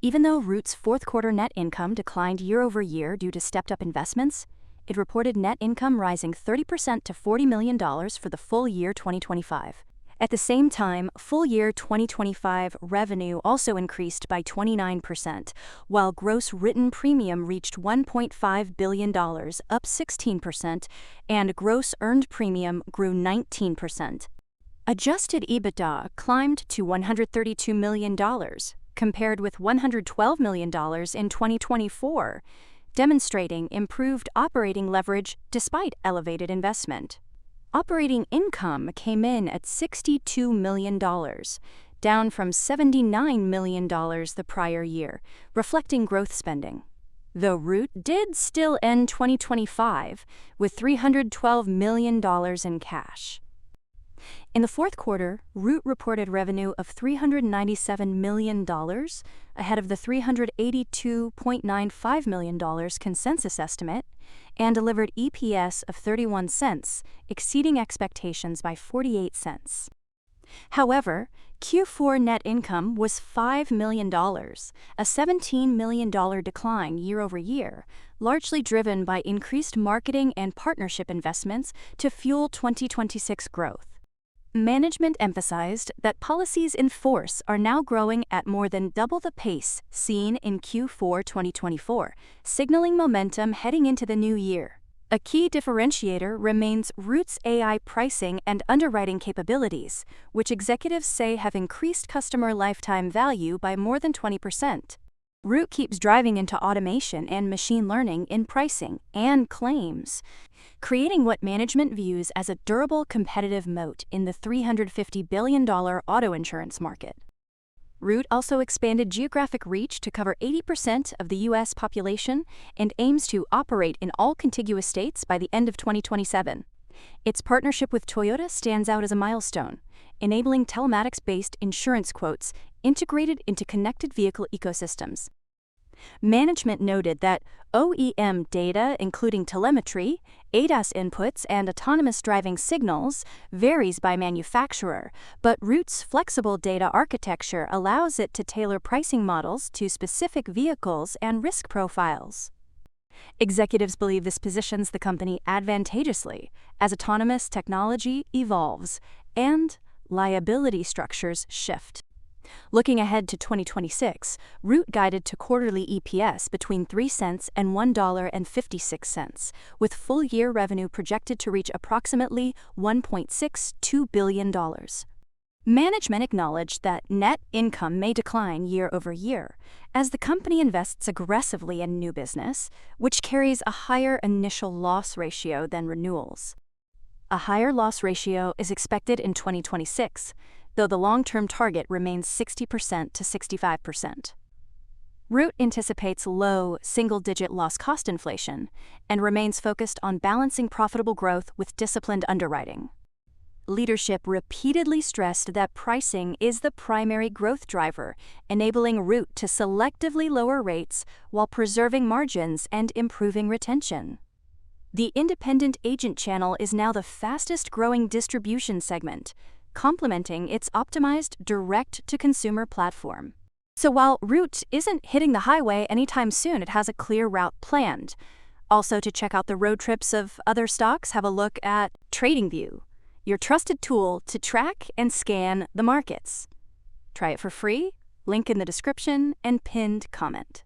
Even though Root's fourth quarter net income declined year over year due to stepped-up investments, it reported net income rising 30% to $40 million for the full year 2025. At the same time, full year 2025 revenue also increased by 29%, while gross written premium reached $1.5 billion, up 16%, and gross earned premium grew 19%. Adjusted EBITDA climbed to $132 million, compared with $112 million in 2024, demonstrating improved operating leverage despite elevated investment. Operating income came in at $62 million, down from $79 million the prior year, reflecting growth spending. Though Root did still end 2025 with $312 million in cash. In the fourth quarter, Root reported revenue of $397 million, ahead of the $382.95 million consensus estimate, and delivered EPS of 31 cents, exceeding expectations by 48 cents. However, Q4 net income was $5 million, a $17 million decline year over year, largely driven by increased marketing and partnership investments to fuel 2026 growth. Management emphasized that policies in force are now growing at more than double the pace seen in Q4 2024, signaling momentum heading into the new year. A key differentiator remains Root's AI pricing and underwriting capabilities, which executives say have increased customer lifetime value by more than 20%. Root keeps driving into automation and machine learning in pricing and claims, creating what management views as a durable competitive moat in the $350 billion auto insurance market. Root also expanded geographic reach to cover 80% of the U.S. population and aims to operate in all contiguous states by the end of 2027. Its partnership with Toyota stands out as a milestone, enabling telematics-based insurance quotes integrated into connected vehicle ecosystems. Management noted that OEM data, including telemetry, ADAS inputs, and autonomous driving signals, varies by manufacturer, but Root's flexible data architecture allows it to tailor pricing models to specific vehicles and risk profiles. Executives believe this positions the company advantageously as autonomous technology evolves and liability structures shift. Looking ahead to 2026, Root guided to quarterly EPS between 3 cents and $1.56, with full-year revenue projected to reach approximately $1.62 billion. Management acknowledged that net income may decline year over year as the company invests aggressively in new business, which carries a higher initial loss ratio than renewals. A higher loss ratio is expected in 2026, though the long-term target remains 60% to 65%. Root anticipates low, single-digit loss cost inflation and remains focused on balancing profitable growth with disciplined underwriting. Leadership repeatedly stressed that pricing is the primary growth driver, enabling Root to selectively lower rates while preserving margins and improving retention. The independent agent channel is now the fastest-growing distribution segment, complementing its optimized direct-to-consumer platform. So while Root isn't hitting the highway anytime soon, it has a clear route planned. Also, to check out the road trips of other stocks, have a look at TradingView, your trusted tool to track and scan the markets. Try it for free, link in the description and pinned comment.